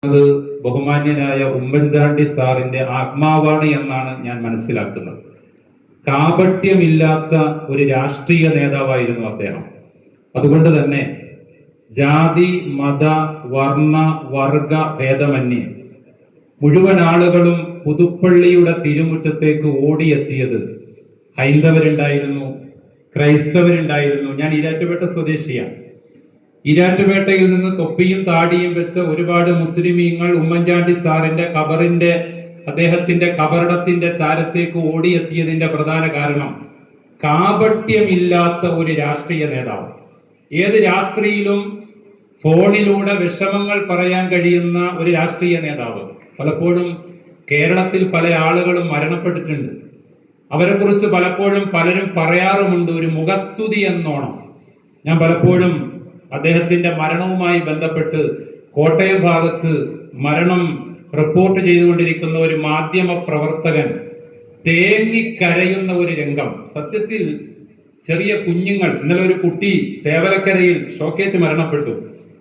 അത് ബഹുമാന്യനായ ഉമ്മൻചാണ്ടി സാറിന്റെ ആത്മാവാണ് എന്നാണ് ഞാൻ മനസ്സിലാക്കുന്നത്. കാപട്യമില്ലാത്ത ഒരു രാഷ്ട്രീയ നേതാവായിരുന്നു അദ്ദേഹം. അതുകൊണ്ട് തന്നെ ജാതി മത വർണ്ണ വർഗ ഭേദമന്യേ മുഴുവൻ ആളുകളും പുതുപ്പള്ളിയുടെ തിരുമുറ്റത്തേക്ക് ഓടിയെത്തിയത് ഹൈന്ദവരുണ്ടായിരുന്നു, ക്രൈസ്തവരുണ്ടായിരുന്നു. ഞാൻ ഈരാറ്റുപേട്ട സ്വദേശിയാണ്. ഈരാറ്റുപേട്ടയിൽ നിന്ന് തൊപ്പിയും താടിയും വെച്ച ഒരുപാട് മുസ്ലിമീങ്ങൾ ഉമ്മൻചാണ്ടി സാറിന്റെ അദ്ദേഹത്തിന്റെ കബറിടത്തിന്റെ ചാരത്തേക്ക് ഓടിയെത്തിയതിന്റെ പ്രധാന കാരണം കാപട്യമില്ലാത്ത ഒരു രാഷ്ട്രീയ നേതാവ്. ഏത് രാത്രിയിലും ഫോണിലൂടെ വിഷമങ്ങൾ പറയാൻ കഴിയുന്ന ഒരു രാഷ്ട്രീയ നേതാവ്. പലപ്പോഴും കേരളത്തിൽ പല ആളുകളും മരണപ്പെട്ടിട്ടുണ്ട്. അവരെ കുറിച്ച് പലപ്പോഴും പലരും പറയാറുമുണ്ട് ഒരു മുഖസ്തുതി എന്നോണം. ഞാൻ പലപ്പോഴും അദ്ദേഹത്തിന്റെ മരണവുമായി ബന്ധപ്പെട്ട് കോട്ടയം ഭാഗത്ത് മരണം റിപ്പോർട്ട് ചെയ്തുകൊണ്ടിരിക്കുന്ന ഒരു മാധ്യമ പ്രവർത്തകൻ തേങ്ങിക്കരയുന്ന ഒരു രംഗം. സത്യത്തിൽ ചെറിയ കുഞ്ഞുങ്ങൾ, ഇന്നലെ ഒരു കുട്ടി തേവലക്കരയിൽ ഷോക്കേറ്റ് മരണപ്പെട്ടു.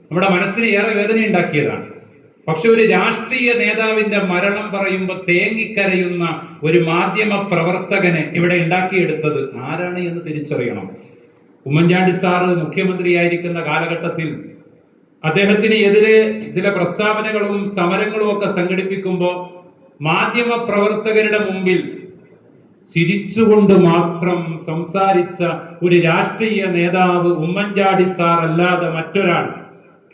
നമ്മുടെ മനസ്സിന് ഏറെ വേദനയുണ്ടാക്കിയതാണ്. പക്ഷെ ഒരു രാഷ്ട്രീയ നേതാവിന്റെ മരണം പറയുമ്പോൾ തേങ്ങിക്കരയുന്ന ഒരു മാധ്യമ പ്രവർത്തകനെ ഇവിടെ ഉണ്ടാക്കിയെടുത്തത് ആരാണ് എന്ന് തിരിച്ചറിയണം. ഉമ്മൻചാണ്ടി സാറ് മുഖ്യമന്ത്രിയായിരിക്കുന്ന കാലഘട്ടത്തിൽ അദ്ദേഹത്തിന് എതിരെ ചില പ്രസ്താവനകളും സമരങ്ങളും ഒക്കെ സംഘടിപ്പിക്കുമ്പോൾ മാധ്യമ പ്രവർത്തകരുടെ മുമ്പിൽ ചിരിച്ചുകൊണ്ട് മാത്രം സംസാരിച്ച ഒരു രാഷ്ട്രീയ നേതാവ് ഉമ്മൻചാണ്ടി സാർ അല്ലാതെ മറ്റൊരാൾ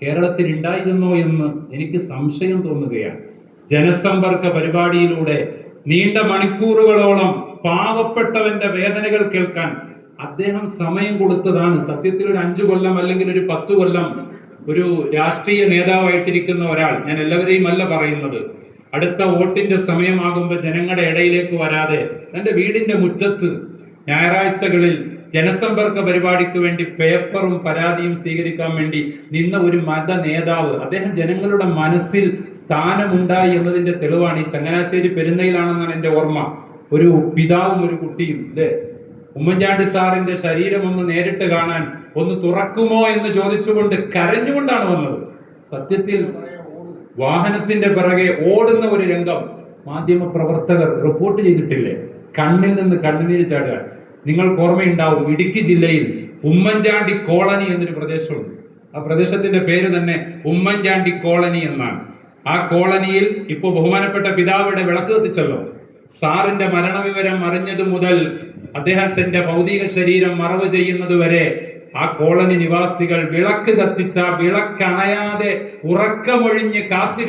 കേരളത്തിൽ ഉണ്ടായിരുന്നോ എന്ന് എനിക്ക് സംശയം തോന്നുകയാണ്. ജനസമ്പർക്ക പരിപാടിയിലൂടെ നീണ്ട മണിക്കൂറുകളോളം പാവപ്പെട്ടവന്റെ വേദനകൾ കേൾക്കാൻ അദ്ദേഹം സമയം കൊടുത്തതാണ്. സത്യത്തിൽ ഒരു 5 കൊല്ലം അല്ലെങ്കിൽ ഒരു 10 കൊല്ലം ഒരു രാഷ്ട്രീയ നേതാവായിട്ടിരിക്കുന്ന ഒരാൾ, ഞാൻ എല്ലാവരെയും അല്ല പറയുന്നത്, അടുത്ത വോട്ടിന്റെ സമയമാകുമ്പോൾ ജനങ്ങളുടെ ഇടയിലേക്ക് വരാതെ തന്റെ വീടിന്റെ മുറ്റത്ത് ഞായറാഴ്ചകളിൽ ജനസമ്പർക്ക പരിപാടിക്ക് വേണ്ടി പേപ്പറും പരാതിയും സ്വീകരിക്കാൻ വേണ്ടി നിന്ന ഒരു മത നേതാവ്. അദ്ദേഹം ജനങ്ങളുടെ മനസ്സിൽ സ്ഥാനമുണ്ടായി എന്നതിന്റെ തെളിവാണ്. ഈ ചങ്ങനാശ്ശേരി പെരുന്നയിലാണെന്നാണ് എന്റെ ഓർമ്മ. ഒരു പിതാവും ഒരു കുട്ടിയും ഉമ്മൻചാണ്ടി സാറിന്റെ ശരീരം ഒന്ന് നേരിട്ട് കാണാൻ ഒന്ന് തുറക്കുമോ എന്ന് ചോദിച്ചുകൊണ്ട് കരഞ്ഞുകൊണ്ടാണ് വന്നത്. സത്യത്തിൽ വാഹനത്തിന്റെ പിറകെ ഓടുന്ന ഒരു രംഗം മാധ്യമ പ്രവർത്തകർ റിപ്പോർട്ട് ചെയ്തിട്ടില്ലേ? കണ്ണിൽ നിന്ന് കണ്ണുനീര് ചാടുക. നിങ്ങൾക്ക് ഓർമ്മയുണ്ടാവും, ഇടുക്കി ജില്ലയിൽ ഉമ്മൻചാണ്ടി കോളനി എന്നൊരു പ്രദേശമുണ്ട്. ആ പ്രദേശത്തിന്റെ പേര് തന്നെ ഉമ്മൻചാണ്ടി കോളനി എന്നാണ്. ആ കോളനിയിൽ ഇപ്പോ ബഹുമാനപ്പെട്ട പിതാവിടെ വിളക്ക് കത്തിച്ചല്ലോ. സാറിന്റെ മരണവിവരം അറിഞ്ഞതു മുതൽ അദ്ദേഹത്തിന്റെ ഭൗതിക ശരീരം മറവ് ചെയ്യുന്നത് വരെ ആ കോളനി നിവാസികൾ വിളക്ക് കത്തിച്ച വിളക്കണയാതെ ഉറക്കമൊഴിഞ്ഞ് കാത്തിരുന്നു.